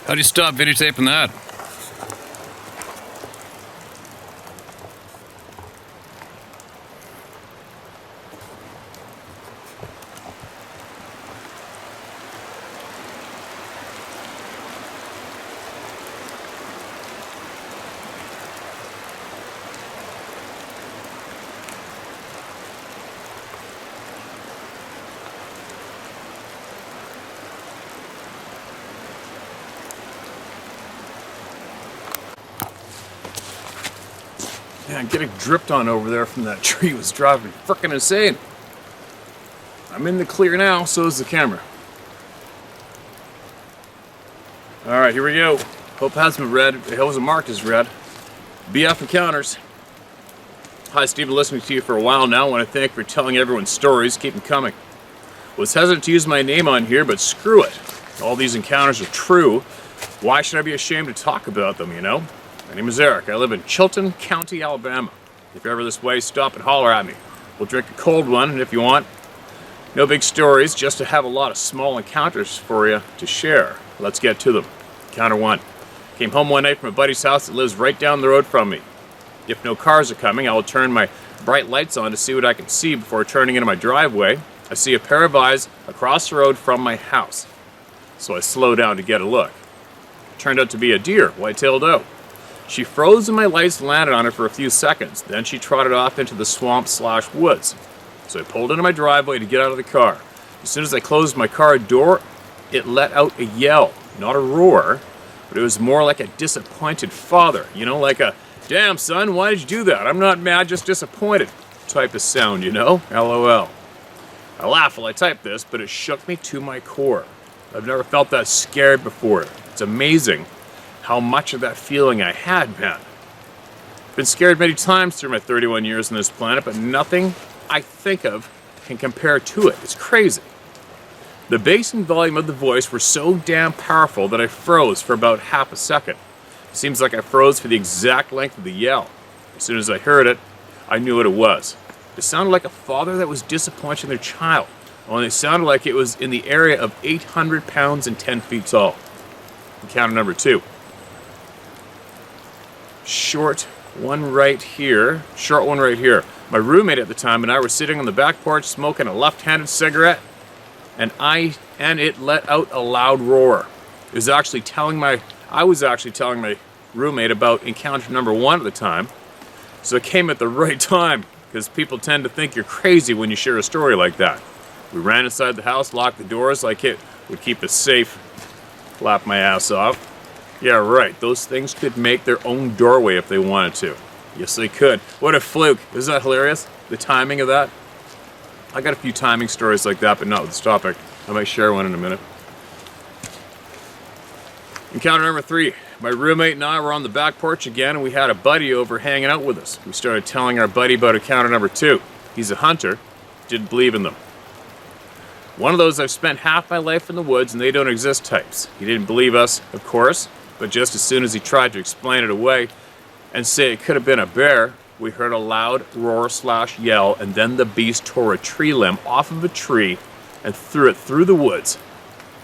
How do you stop videotaping that? Man, getting dripped on over there from that tree was driving me frickin' insane. I'm in the clear now, so is the camera. Alright, here we go. Hope it hasn't been read. It wasn't marked as read. BF Encounters. Hi, Steve. Been listening to you for a while now. I want to thank you for telling everyone stories. Keep them coming. Was hesitant to use my name on here, but screw it. All these encounters are true. Why should I be ashamed to talk about them, you know? My name is Eric. I live in Chilton County, Alabama. If you're ever this way, stop and holler at me. We'll drink a cold one, and if you want, no big stories, just to have a lot of small encounters for you to share. Let's get to them. Encounter 1. Came home one night from a buddy's house that lives right down the road from me. If no cars are coming, I will turn my bright lights on to see what I can see before turning into my driveway. I see a pair of eyes across the road from my house, so I slow down to get a look. Turned out to be a deer, white-tailed doe. She froze and my lights landed on her for a few seconds. Then she trotted off into the swamp/woods. So I pulled into my driveway to get out of the car. As soon as I closed my car door, it let out a yell. Not a roar, but it was more like a disappointed father. You know, like a, "Damn, son, why did you do that? I'm not mad, just disappointed," type of sound, you know? LOL. I laughed while I typed this, but it shook me to my core. I've never felt that scared before. It's amazing how much of that feeling I had, man. Been scared many times through my 31 years on this planet, but nothing I think of can compare to it. It's crazy. The bass and volume of the voice were so damn powerful that I froze for about half a second. It seems like I froze for the exact length of the yell. As soon as I heard it, I knew what it was. It sounded like a father that was disappointed in their child, only it sounded like it was in the area of 800 pounds and 10 feet tall. Encounter number 2. Short one right here. My roommate at the time and I were sitting on the back porch smoking a left-handed cigarette, and it let out a loud roar. I was actually telling my roommate about encounter number 1 at the time, so it came at the right time, because people tend to think you're crazy when you share a story like that. We ran inside the house, locked the doors like it would keep us safe. Laughed my ass off. Yeah, right. Those things could make their own doorway if they wanted to. Yes, they could. What a fluke. Isn't that hilarious? The timing of that? I got a few timing stories like that, but not with this topic. I might share one in a minute. Encounter number 3. My roommate and I were on the back porch again, and we had a buddy over hanging out with us. We started telling our buddy about encounter number 2. He's a hunter. Didn't believe in them. One of those I've spent half my life in the woods and they don't exist types. He didn't believe us, of course, but just as soon as he tried to explain it away and say it could have been a bear, we heard a loud roar/yell, and then the beast tore a tree limb off of a tree and threw it through the woods.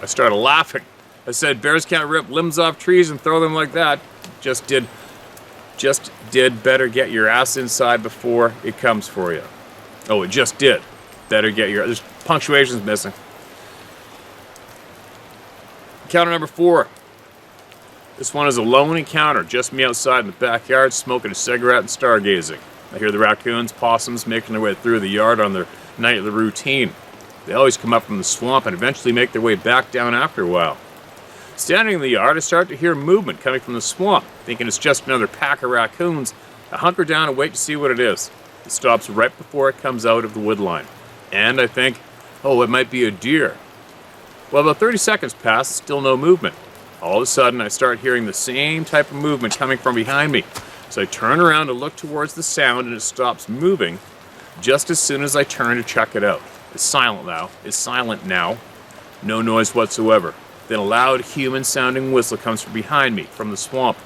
I started laughing. I said, "Bears can't rip limbs off trees and throw them like that." Just did better get your ass inside before it comes for you. Oh, it just did. Better get your... There's punctuation's missing. Encounter number 4. This one is a lone encounter, just me outside in the backyard smoking a cigarette and stargazing. I hear the raccoons, possums making their way through the yard on their nightly routine. They always come up from the swamp and eventually make their way back down after a while. Standing in the yard, I start to hear movement coming from the swamp. Thinking it's just another pack of raccoons, I hunker down and wait to see what it is. It stops right before it comes out of the wood line. And I think, oh, it might be a deer. Well, about 30 seconds pass, still no movement. All of a sudden, I start hearing the same type of movement coming from behind me. So I turn around to look towards the sound, and it stops moving just as soon as I turn to check it out. It's silent now. No noise whatsoever. Then a loud human-sounding whistle comes from behind me, from the swamp.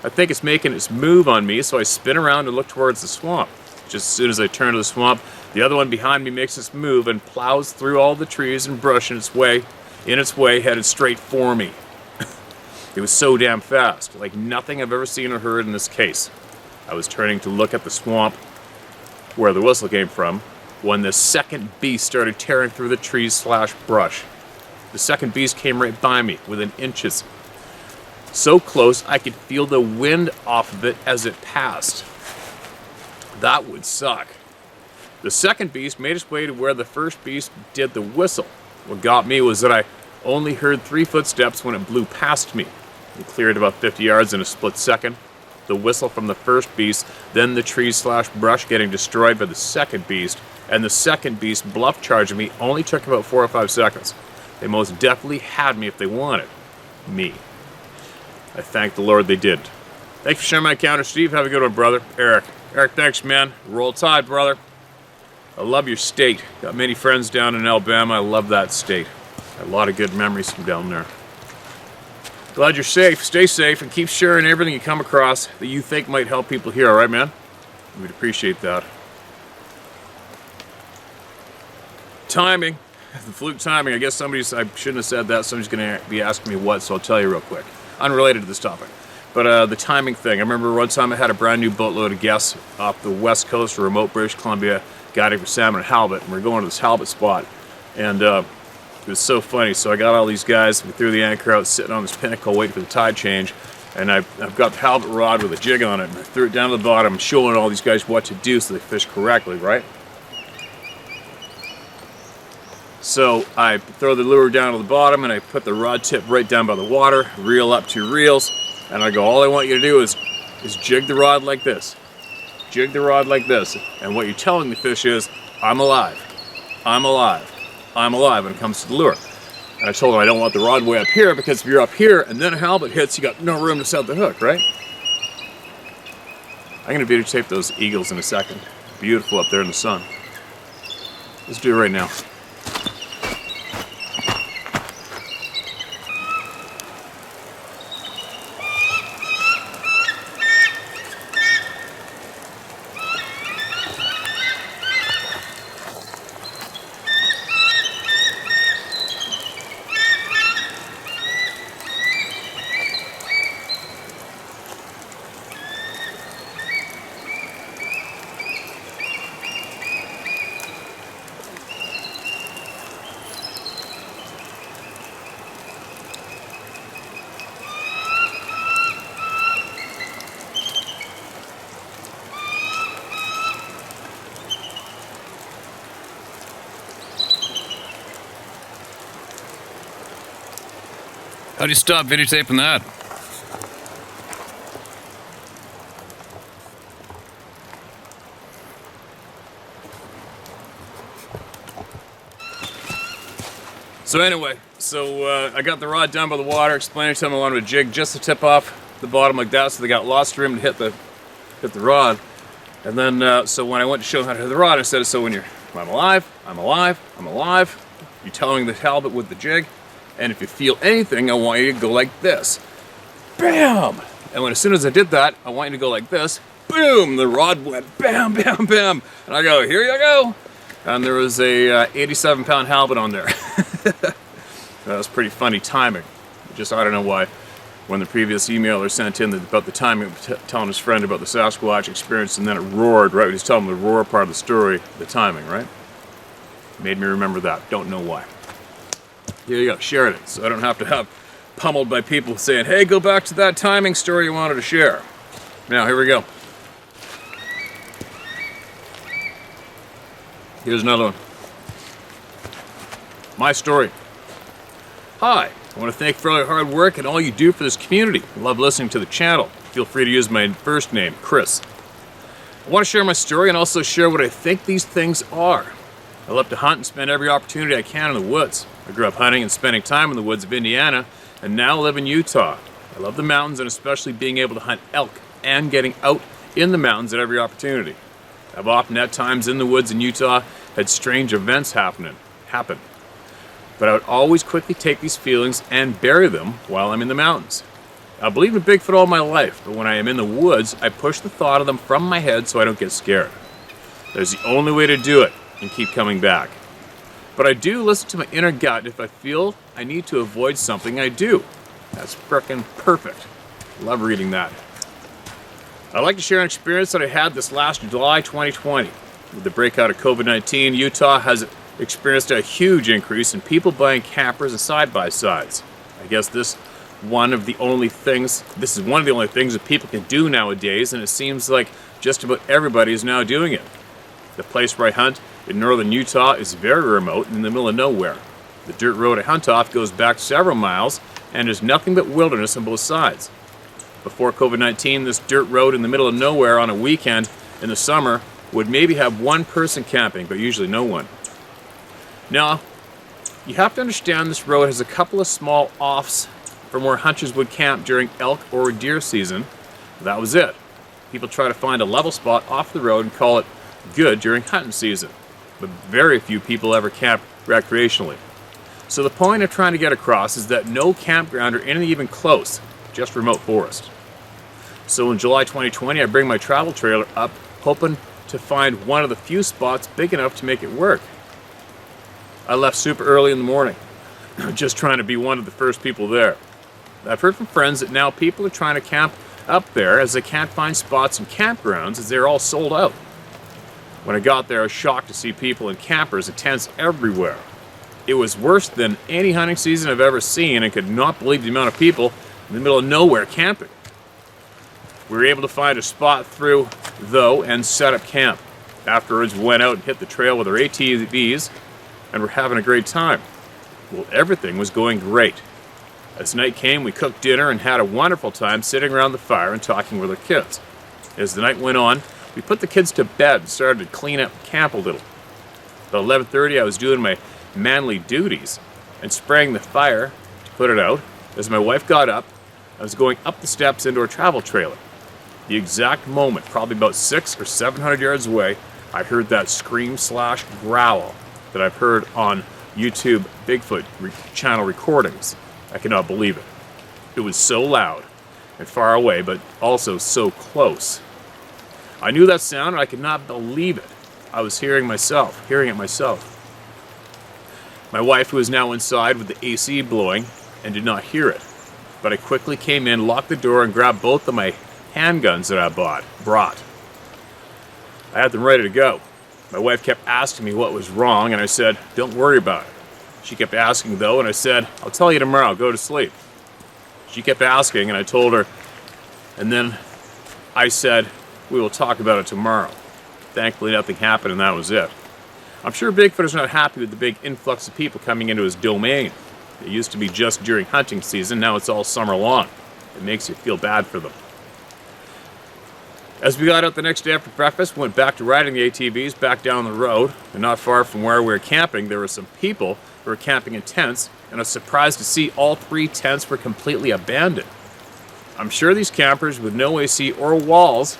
I think it's making its move on me, so I spin around and look towards the swamp. Just as soon as I turn to the swamp, the other one behind me makes its move and plows through all the trees and brush in its way, headed straight for me. It was so damn fast, like nothing I've ever seen or heard in this case. I was turning to look at the swamp where the whistle came from when the second beast started tearing through the trees/brush. The second beast came right by me, within inches. So close I could feel the wind off of it as it passed. That would suck. The second beast made its way to where the first beast did the whistle. What got me was that I only heard 3 footsteps when it blew past me. It cleared about 50 yards in a split second. The whistle from the first beast, then the trees/brush getting destroyed by the second beast, and the second beast bluff charging me only took about 4 or 5 seconds. They most definitely had me if they wanted me. I thank the Lord they did. Thanks for sharing my encounter, Steve. Have a good one, brother. Eric, thanks, man. Roll Tide, brother. I love your state. Got many friends down in Alabama. I love that state. A lot of good memories from down there. Glad you're safe. Stay safe and keep sharing everything you come across that you think might help people here, all right, man? We'd appreciate that. Timing. The flute timing. I guess I shouldn't have said that. Somebody's going to be asking me what, so I'll tell you real quick. Unrelated to this topic. But the timing thing. I remember one time I had a brand new boatload of guests off the west coast of remote British Columbia, guiding for salmon and halibut, and we're going to this halibut spot. And it was so funny. So I got all these guys, we threw the anchor out, sitting on this pinnacle waiting for the tide change. And I've got the halibut rod with a jig on it, and I threw it down to the bottom, showing all these guys what to do so they fish correctly, right? So I throw the lure down to the bottom and I put the rod tip right down by the water, reel up 2 reels, and I go, all I want you to do is jig the rod like this. Jig the rod like this. And what you're telling the fish is, I'm alive. I'm alive. I'm alive when it comes to the lure. And I told him I don't want the rod way up here, because if you're up here and then a halibut hits, you got no room to set the hook, right? I'm gonna videotape those eagles in a second. Beautiful up there in the sun. Let's do it right now. How do you stop videotaping that? So anyway, I got the rod down by the water, explaining to them I wanted to jig just to tip off the bottom like that, so they got lots of room to hit the rod. And then, so when I went to show them how to hit the rod, I said, so I'm alive, I'm alive, I'm alive. You're towing the halibut with the jig. And if you feel anything, I want you to go like this. Bam! And as soon as I did that, I want you to go like this. Boom! The rod went bam, bam, bam. And I go, here you go. And there was a 87-pound halibut on there. That was pretty funny timing. I don't know why. When the previous emailer sent in about the timing, telling his friend about the Sasquatch experience, and then it roared, right? He was telling him the roar part of the story, the timing, right? Made me remember that. Don't know why. Here you go, shared it, so I don't have to have pummeled by people saying, hey, go back to that timing story you wanted to share. Now, here we go. Here's another one. My story. Hi, I want to thank you for all your hard work and all you do for this community. I love listening to the channel. Feel free to use my first name, Chris. I want to share my story and also share what I think these things are. I love to hunt and spend every opportunity I can in the woods. I grew up hunting and spending time in the woods of Indiana, and now live in Utah. I love the mountains, and especially being able to hunt elk and getting out in the mountains at every opportunity. I've often at times in the woods in Utah had strange events happen. But I would always quickly take these feelings and bury them while I'm in the mountains. I believe in Bigfoot all my life, but when I am in the woods, I push the thought of them from my head so I don't get scared. That's the only way to do it and keep coming back. But I do listen to my inner gut. If I feel I need to avoid something, I do. That's frickin' perfect. Love reading that. I'd like to share an experience that I had this last July 2020. With the breakout of COVID-19, Utah has experienced a huge increase in people buying campers and side-by-sides. I guess this is one of the only things that people can do nowadays, and it seems like just about everybody is now doing it. The place where I hunt in northern Utah is very remote in the middle of nowhere. The dirt road I hunt off goes back several miles, and there's nothing but wilderness on both sides. Before COVID-19, this dirt road in the middle of nowhere on a weekend in the summer would maybe have one person camping, but usually no one. Now, you have to understand this road has a couple of small offs from where hunters would camp during elk or deer season. That was it. People try to find a level spot off the road and call it good during hunting season, but very few people ever camp recreationally. So the point I'm trying to get across is that no campground or anything even close, just remote forest. So in July 2020, I bring my travel trailer up, hoping to find one of the few spots big enough to make it work. I left super early in the morning, just trying to be one of the first people there. I've heard from friends that now people are trying to camp up there as they can't find spots in campgrounds as they're all sold out. When I got there, I was shocked to see people in campers and tents everywhere. It was worse than any hunting season I've ever seen, and could not believe the amount of people in the middle of nowhere camping. We were able to find a spot through, though, and set up camp. Afterwards, we went out and hit the trail with our ATVs, and we're having a great time. Well, everything was going great. As night came, we cooked dinner and had a wonderful time sitting around the fire and talking with our kids. As the night went on, we put the kids to bed and started to clean up camp a little. About 11:30, I was doing my manly duties and spraying the fire to put it out. As my wife got up, I was going up the steps into our travel trailer. The exact moment, probably about 600 or 700 yards away, I heard that scream/growl that I've heard on YouTube Bigfoot channel recordings. I cannot believe it. It was so loud and far away, but also so close. I knew that sound and I could not believe it. I was hearing it myself. My wife, who is now inside with the AC blowing, and did not hear it. But I quickly came in, locked the door, and grabbed both of my handguns that I brought. I had them ready to go. My wife kept asking me what was wrong, and I said, "Don't worry about it." She kept asking, though, and I said, "I'll tell you tomorrow, go to sleep." She kept asking, and I told her, and then I said, "We will talk about it tomorrow." Thankfully, nothing happened, and that was it. I'm sure Bigfoot is not happy with the big influx of people coming into his domain. It used to be just during hunting season, now it's all summer long. It makes you feel bad for them. As we got out the next day after breakfast, we went back to riding the ATVs back down the road, and not far from where we were camping, there were some people who were camping in tents, and I was surprised to see all 3 tents were completely abandoned. I'm sure these campers with no AC or walls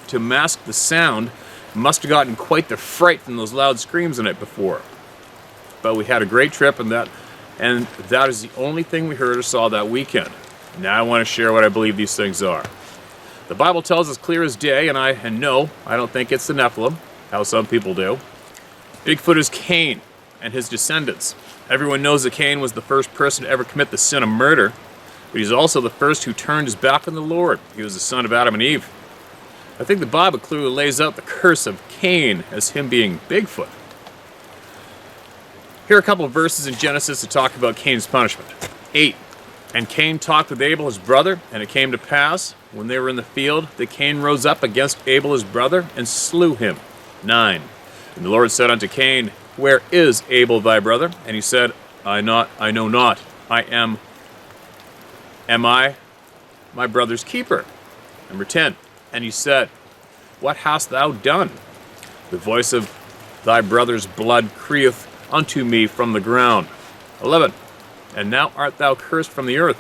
to mask the sound must have gotten quite the fright from those loud screams the night before. But we had a great trip, and that is the only thing we heard or saw that weekend. Now I want to share what I believe these things are. The Bible tells us clear as day, and no, I don't think it's the Nephilim, how some people do. Bigfoot is Cain and his descendants. Everyone knows that Cain was the first person to ever commit the sin of murder, but he's also the first who turned his back on the Lord. He was the son of Adam and Eve. I think the Bible clearly lays out the curse of Cain as him being Bigfoot. Here are a couple of verses in Genesis to talk about Cain's punishment. 8. And Cain talked with Abel his brother, and it came to pass, when they were in the field, that Cain rose up against Abel his brother, and slew him. 9. And the Lord said unto Cain, Where is Abel thy brother? And he said, I know not. Am I my brother's keeper? Number 10. And he said, What hast thou done? The voice of thy brother's blood crieth unto me from the ground. 11. And now art thou cursed from the earth,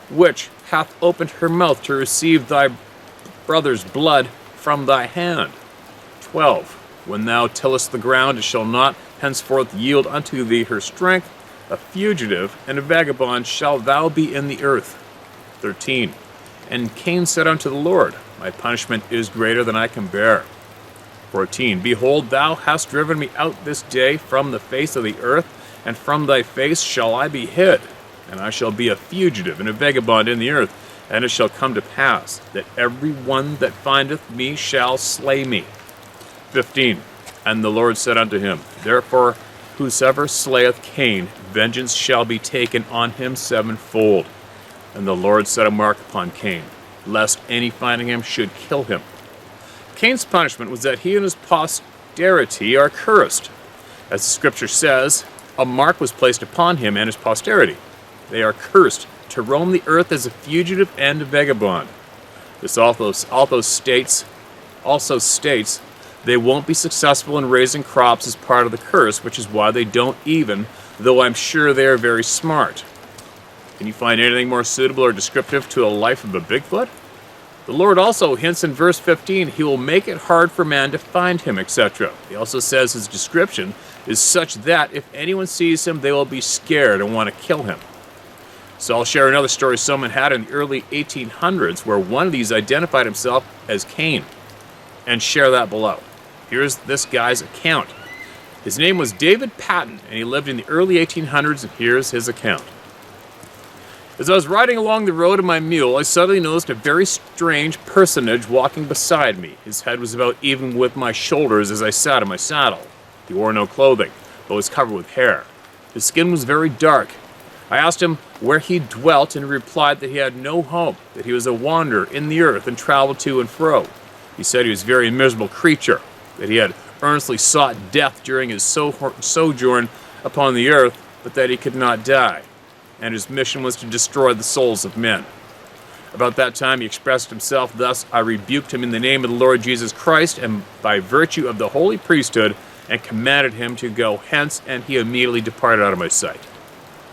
which hath opened her mouth to receive thy brother's blood from thy hand. 12. When thou tillest the ground, it shall not henceforth yield unto thee her strength. A fugitive and a vagabond shall thou be in the earth. 13. And Cain said unto the Lord, My punishment is greater than I can bear. 14. Behold, thou hast driven me out this day from the face of the earth, and from thy face shall I be hid. and I shall be a fugitive and a vagabond in the earth. And it shall come to pass that every one that findeth me shall slay me. 15. And the Lord said unto him, Therefore whosoever slayeth Cain, vengeance shall be taken on him sevenfold. And the Lord set a mark upon Cain, lest any finding him should kill him. Cain's punishment was that he and his posterity are cursed. As the scripture says, a mark was placed upon him and his posterity. They are cursed to roam the earth as a fugitive and a vagabond. This also states they won't be successful in raising crops as part of the curse, which is why they don't even, though I'm sure they are very smart. Can you find anything more suitable or descriptive to a life of a Bigfoot? The Lord also hints in verse 15, he will make it hard for man to find him, etc. He also says his description is such that if anyone sees him, they will be scared and want to kill him. So I'll share another story someone had in the early 1800s where one of these identified himself as Cain, and share that below. Here's this guy's account. His name was David Patton, and he lived in the early 1800s, and here's his account. As I was riding along the road in my mule, I suddenly noticed a very strange personage walking beside me. His head was about even with my shoulders as I sat in my saddle. He wore no clothing, but was covered with hair. His skin was very dark. I asked him where he dwelt, and he replied that he had no home, that he was a wanderer in the earth and traveled to and fro. He said he was a very miserable creature, that he had earnestly sought death during his sojourn upon the earth, but that he could not die, and his mission was to destroy the souls of men. About that time he expressed himself thus, I rebuked him in the name of the Lord Jesus Christ, and by virtue of the holy priesthood, and commanded him to go hence, and he immediately departed out of my sight.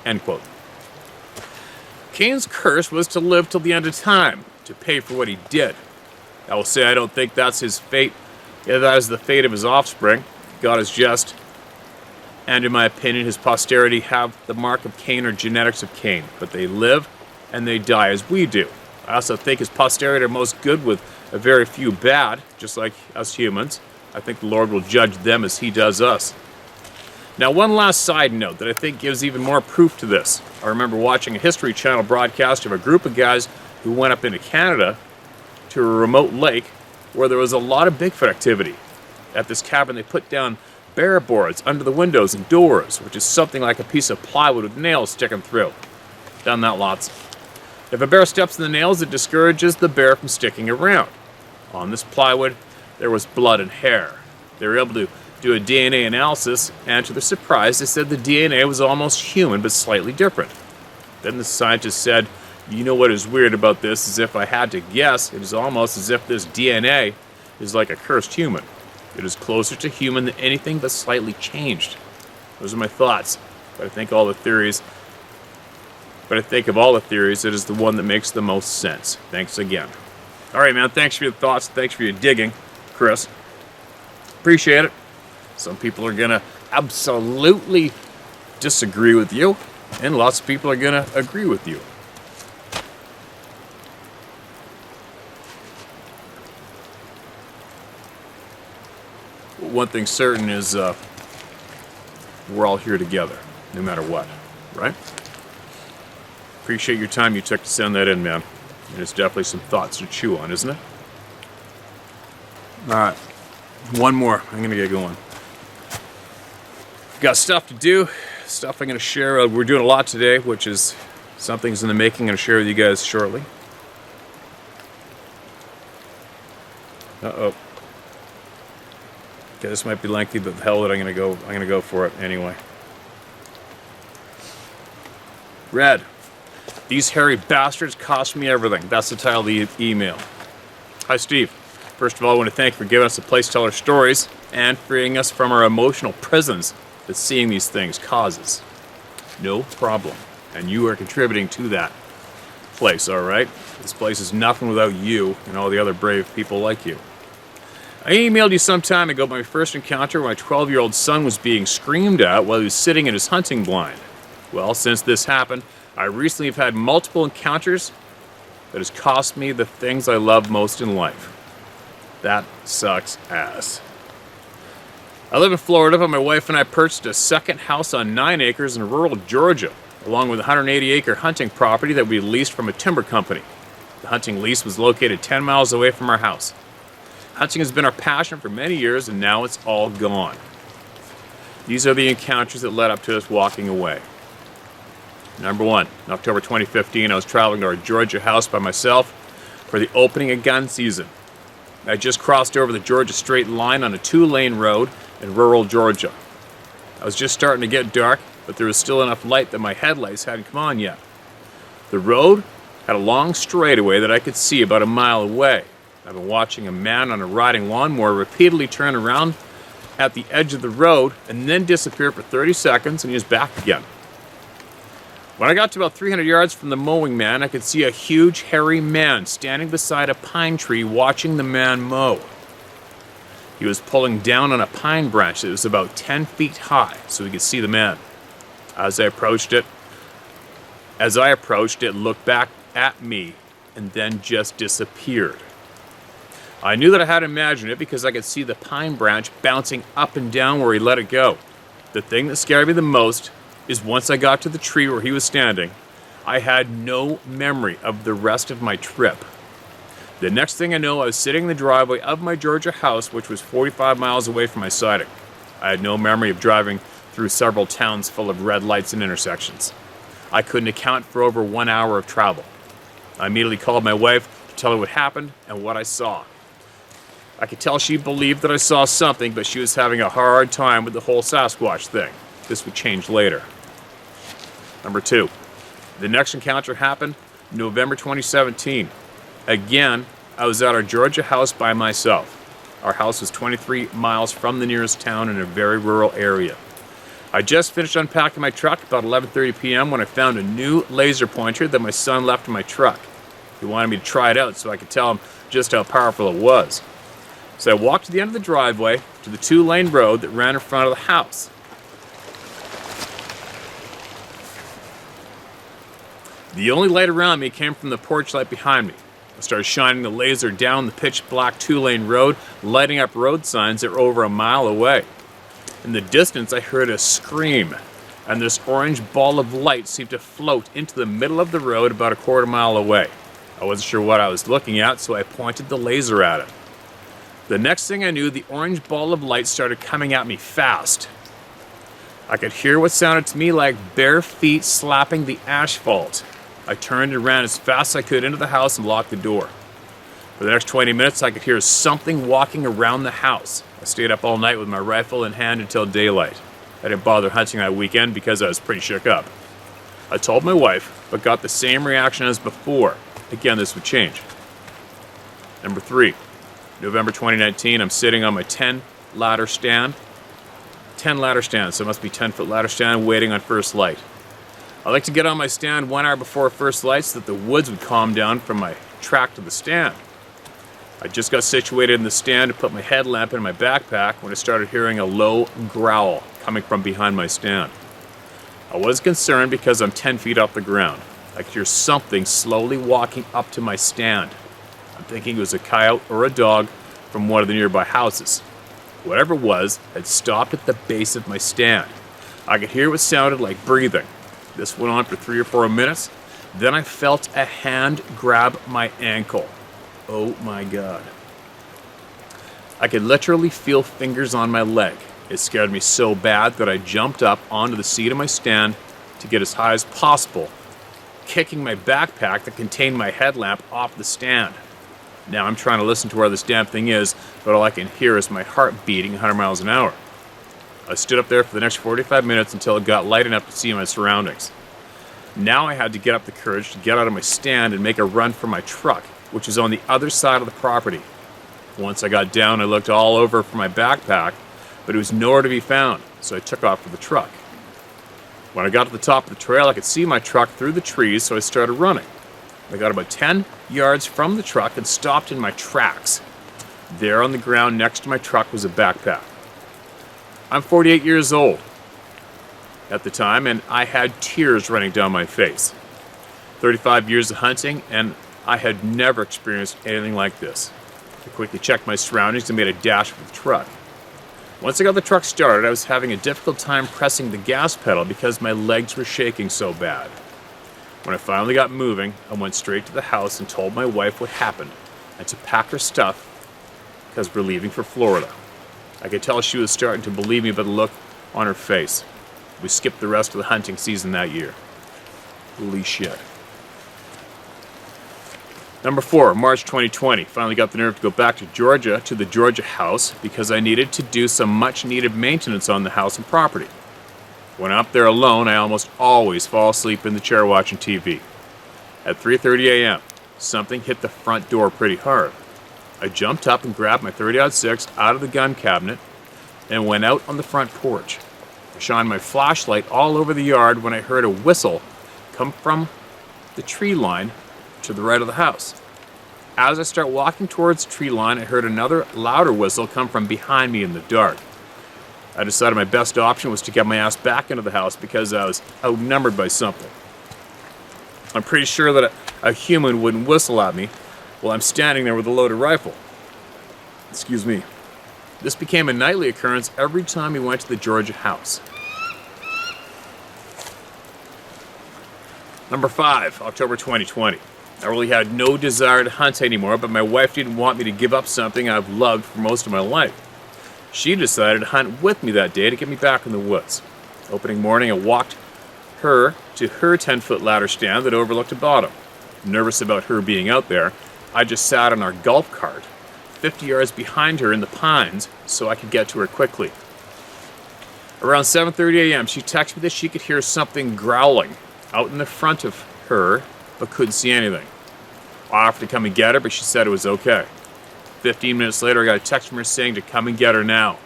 End quote. Cain's curse was to live till the end of time, to pay for what he did. I will say I don't think that's his fate. Yeah, that is the fate of his offspring. God is just. And in my opinion, his posterity have the mark of Cain or genetics of Cain. But they live and they die as we do. I also think his posterity are most good with a very few bad, just like us humans. I think the Lord will judge them as he does us. Now, one last side note that I think gives even more proof to this. I remember watching a History Channel broadcast of a group of guys who went up into Canada to a remote lake where there was a lot of Bigfoot activity. At this cabin, they put down bear boards under the windows and doors, which is something like a piece of plywood with nails sticking through. Done that lots. If a bear steps in the nails, it discourages the bear from sticking around. On this plywood, there was blood and hair. They were able to do a DNA analysis, and to their surprise, they said the DNA was almost human, but slightly different. Then the scientist said, you know what is weird about this is if I had to guess, it is almost as if this DNA is like a cursed human. It is closer to human than anything, but slightly changed. Those are my thoughts. But I think of all the theories, it is the one that makes the most sense. Thanks again. All right, man. Thanks for your thoughts. Thanks for your digging, Chris. Appreciate it. Some people are going to absolutely disagree with you, and lots of people are going to agree with you. One thing certain is we're all here together, no matter what, right? Appreciate your time you took to send that in, man. And it's definitely some thoughts to chew on, isn't it? All right, one more. I'm going to get going. Got stuff to do, stuff I'm going to share. We're doing a lot today, which is something's in the making. I'm going to share with you guys shortly. Uh-oh. Okay, this might be lengthy, but the hell that I'm going to go for it anyway. Red. These hairy bastards cost me everything. That's the title of the email. Hi, Steve. First of all, I want to thank you for giving us a place to tell our stories and freeing us from our emotional prisons that seeing these things causes. No problem. And you are contributing to that place, all right? This place is nothing without you and all the other brave people like you. I emailed you some time ago my first encounter where my 12-year-old son was being screamed at while he was sitting in his hunting blind. Well, since this happened, I recently have had multiple encounters that has cost me the things I love most in life. That sucks ass. I live in Florida, but my wife and I purchased a second house on 9 acres in rural Georgia. along with a 180-acre hunting property that we leased from a timber company. The hunting lease was located 10 miles away from our house. Hunting has been our passion for many years, and now it's all gone. These are the encounters that led up to us walking away. Number 1, in October 2015, I was traveling to our Georgia house by myself for the opening of gun season. I just crossed over the Georgia Straight line on a 2-lane road in rural Georgia. I was just starting to get dark, but there was still enough light that my headlights hadn't come on yet. The road had a long straightaway that I could see about a mile away. I've been watching a man on a riding lawnmower repeatedly turn around at the edge of the road and then disappear for 30 seconds and he was back again. When I got to about 300 yards from the mowing man, I could see a huge, hairy man standing beside a pine tree watching the man mow. He was pulling down on a pine branch that was about 10 feet high so we could see the man. As I approached it, it looked back at me and then just disappeared. I knew that I had to imagine it because I could see the pine branch bouncing up and down where he let it go. The thing that scared me the most is once I got to the tree where he was standing, I had no memory of the rest of my trip. The next thing I know, I was sitting in the driveway of my Georgia house, which was 45 miles away from my siding. I had no memory of driving through several towns full of red lights and intersections. I couldn't account for over 1 hour of travel. I immediately called my wife to tell her what happened and what I saw. I could tell she believed that I saw something, but she was having a hard time with the whole Sasquatch thing. This would change later. Number 2, the next encounter happened November 2017. Again, I was at our Georgia house by myself. Our house was 23 miles from the nearest town in a very rural area. I just finished unpacking my truck about 11:30 p.m. when I found a new laser pointer that my son left in my truck. He wanted me to try it out so I could tell him just how powerful it was. So I walked to the end of the driveway to the 2-lane road that ran in front of the house. The only light around me came from the porch light behind me. I started shining the laser down the pitch black 2-lane road, lighting up road signs that were over a mile away. In the distance, I heard a scream, and this orange ball of light seemed to float into the middle of the road about a quarter mile away. I wasn't sure what I was looking at, so I pointed the laser at it. The next thing I knew, the orange ball of light started coming at me fast. I could hear what sounded to me like bare feet slapping the asphalt. I turned and ran as fast as I could into the house and locked the door. For the next 20 minutes, I could hear something walking around the house. I stayed up all night with my rifle in hand until daylight. I didn't bother hunting that weekend because I was pretty shook up. I told my wife, but got the same reaction as before. Again, this would change. Number 3, November 2019, I'm sitting on my 10 ladder stand, so it must be 10-foot ladder stand, waiting on first light. I like to get on my stand 1 hour before first light so that the woods would calm down from my track to the stand. I just got situated in the stand to put my headlamp in my backpack when I started hearing a low growl coming from behind my stand. I was concerned because I'm 10 feet off the ground. I could hear something slowly walking up to my stand. I'm thinking it was a coyote or a dog from one of the nearby houses. Whatever it was had stopped at the base of my stand. I could hear what sounded like breathing. This went on for 3 or 4 minutes. Then I felt a hand grab my ankle. Oh my God. I could literally feel fingers on my leg. It scared me so bad that I jumped up onto the seat of my stand to get as high as possible, kicking my backpack that contained my headlamp off the stand. Now I'm trying to listen to where this damn thing is, but all I can hear is my heart beating 100 miles an hour. I stood up there for the next 45 minutes until it got light enough to see my surroundings. Now I had to get up the courage to get out of my stand and make a run for my truck, which is on the other side of the property. Once I got down, I looked all over for my backpack, but it was nowhere to be found, so I took off for the truck. When I got to the top of the trail, I could see my truck through the trees, so I started running. I got about 10 yards from the truck and stopped in my tracks. There on the ground next to my truck was a backpack. I'm 48 years old at the time, and I had tears running down my face. 35 years of hunting, and I had never experienced anything like this. I quickly checked my surroundings and made a dash for the truck. Once I got the truck started, I was having a difficult time pressing the gas pedal because my legs were shaking so bad. When I finally got moving, I went straight to the house and told my wife what happened and to pack her stuff because we're leaving for Florida. I could tell she was starting to believe me by the look on her face. We skipped the rest of the hunting season that year. Holy shit. Number 4, March 2020. Finally got the nerve to go back to Georgia, to the Georgia house, because I needed to do some much needed maintenance on the house and property. When I'm up there alone, I almost always fall asleep in the chair watching TV. At 3:30 a.m., something hit the front door pretty hard. I jumped up and grabbed my .30-06 out of the gun cabinet and went out on the front porch. I shined my flashlight all over the yard when I heard a whistle come from the tree line to the right of the house. As I start walking towards the tree line, I heard another louder whistle come from behind me in the dark. I decided my best option was to get my ass back into the house because I was outnumbered by something. I'm pretty sure that a human wouldn't whistle at me while I'm standing there with a loaded rifle. Excuse me. This became a nightly occurrence every time we went to the Georgia house. Number 5, October 2020. I really had no desire to hunt anymore, but my wife didn't want me to give up something I've loved for most of my life. She decided to hunt with me that day to get me back in the woods. Opening morning, I walked her to her 10-foot ladder stand that overlooked a bottom. Nervous about her being out there, I just sat on our golf cart, 50 yards behind her in the pines, so I could get to her quickly. Around 7:30 a.m., she texted me that she could hear something growling out in the front of her, but couldn't see anything. I offered to come and get her, but she said it was okay. 15 minutes later, I got a text from her saying to come and get her now.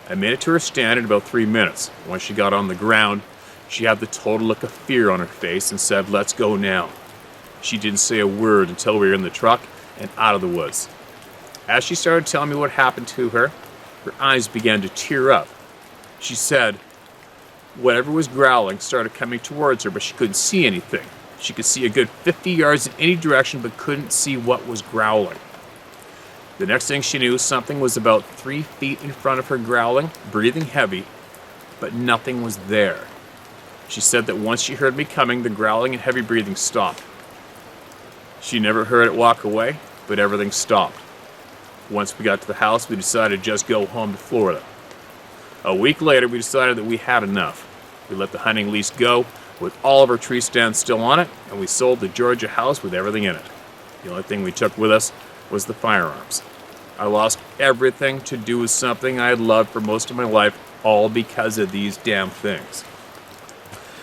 I made it to her stand in about 3 minutes. Once she got on the ground, she had the total look of fear on her face and said, "Let's go now." She didn't say a word until we were in the truck and out of the woods. As she started telling me what happened to her, her eyes began to tear up. She said whatever was growling started coming towards her, but she couldn't see anything. She could see a good 50 yards in any direction, but couldn't see what was growling. The next thing she knew, something was about 3 feet in front of her growling, breathing heavy, but nothing was there. She said that once she heard me coming, the growling and heavy breathing stopped. She never heard it walk away, but everything stopped. Once we got to the house, we decided to just go home to Florida. A week later, we decided that we had enough. We let the hunting lease go with all of our tree stands still on it, and we sold the Georgia house with everything in it. The only thing we took with us was the firearms. I lost everything to do with something I had loved for most of my life, all because of these damn things.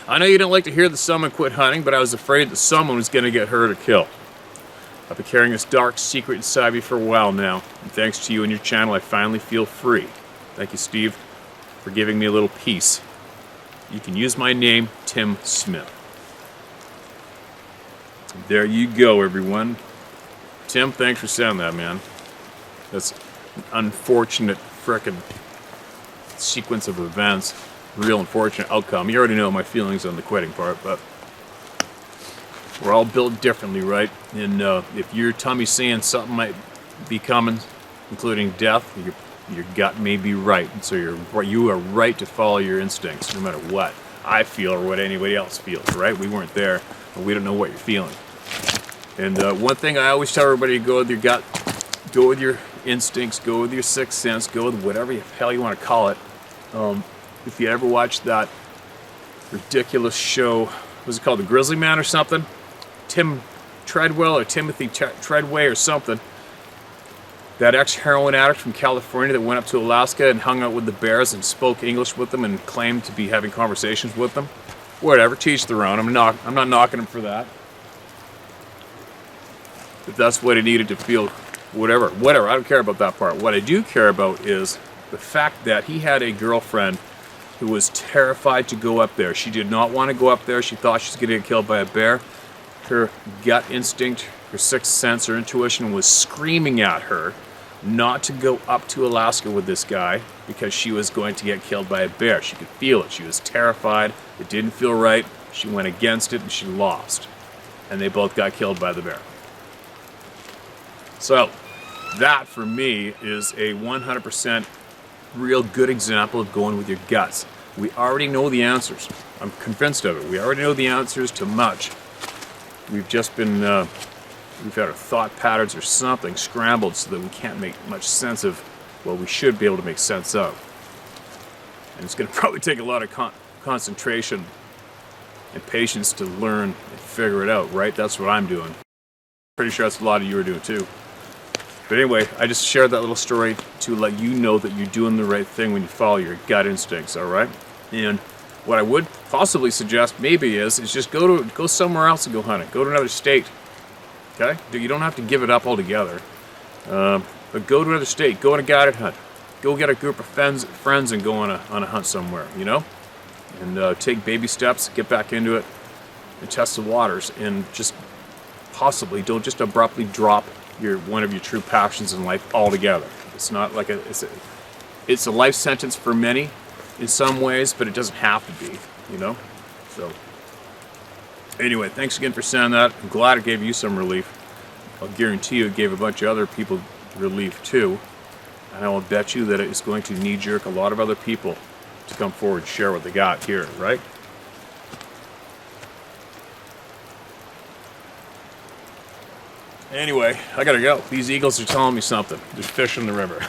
I know you don't like to hear that someone quit hunting, but I was afraid that someone was going to get hurt or killed. I've been carrying this dark secret inside me for a while now, and thanks to you and your channel, I finally feel free. Thank you, Steve, for giving me a little peace. You can use my name, Tim Smith. There you go, everyone. Tim, thanks for sending that, man. That's an unfortunate frickin' sequence of events. Real unfortunate outcome. You already know my feelings on the quitting part, but we're all built differently, right? And if your tummy's saying something might be coming, including death, your gut may be right. And so you are right to follow your instincts, no matter what I feel or what anybody else feels, right? We weren't there, and we don't know what you're feeling. And one thing I always tell everybody, go with your gut, go with your instincts, go with your sixth sense, go with whatever the hell you want to call it. If you ever watched that ridiculous show, was it called The Grizzly Man or something? Tim Treadwell or Timothy Treadway or something. That ex-heroin addict from California that went up to Alaska and hung out with the bears and spoke English with them and claimed to be having conversations with them. Whatever, teach their own. I'm not knocking him for that. If that's what he needed to feel, whatever, I don't care about that part. What I do care about is the fact that he had a girlfriend who was terrified to go up there. She did not want to go up there. She thought she was going to get killed by a bear. Her gut instinct, her sixth sense, her intuition was screaming at her not to go up to Alaska with this guy because she was going to get killed by a bear. She could feel it. She was terrified. It didn't feel right. She went against it and she lost. And they both got killed by the bear. So that for me is a 100% real good example of going with your guts. We already know the answers. I'm convinced of it. We already know the answers to much. We've just been, we've had our thought patterns or something scrambled so that we can't make much sense of what we should be able to make sense of. And it's going to probably take a lot of concentration and patience to learn and figure it out, right? That's what I'm doing. Pretty sure that's a lot of you are doing too. But anyway, I just shared that little story to let you know that you're doing the right thing when you follow your gut instincts, all right? And what I would possibly suggest maybe is just go somewhere else and go hunting. Go to another state, okay? You don't have to give it up altogether. But go to another state. Go on a guided hunt. Go get a group of friends and go on a hunt somewhere, you know? And take baby steps, get back into it, and test the waters. And just possibly don't just abruptly drop one of your true passions in life altogether. It's not like it's a life sentence for many in some ways, but it doesn't have to be, you know? So anyway, thanks again for saying that. I'm glad it gave you some relief. I'll guarantee you it gave a bunch of other people relief too. And I will bet you that it's going to knee-jerk a lot of other people to come forward and share what they got here, right? Anyway, I gotta go. These eagles are telling me something. There's fish in the river.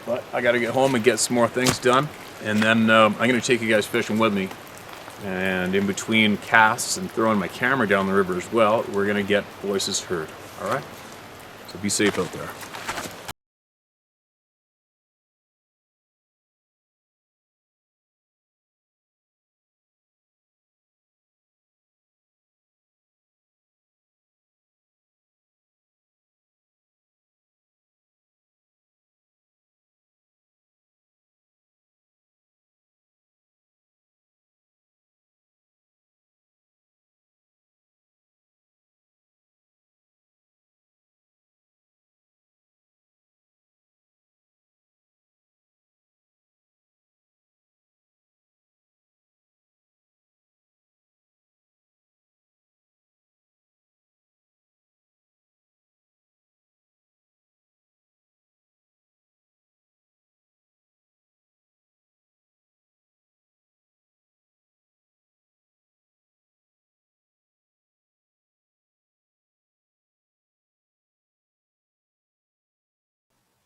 But I gotta get home and get some more things done. And then I'm gonna take you guys fishing with me. And in between casts and throwing my camera down the river as well, we're gonna get voices heard. All right? So be safe out there.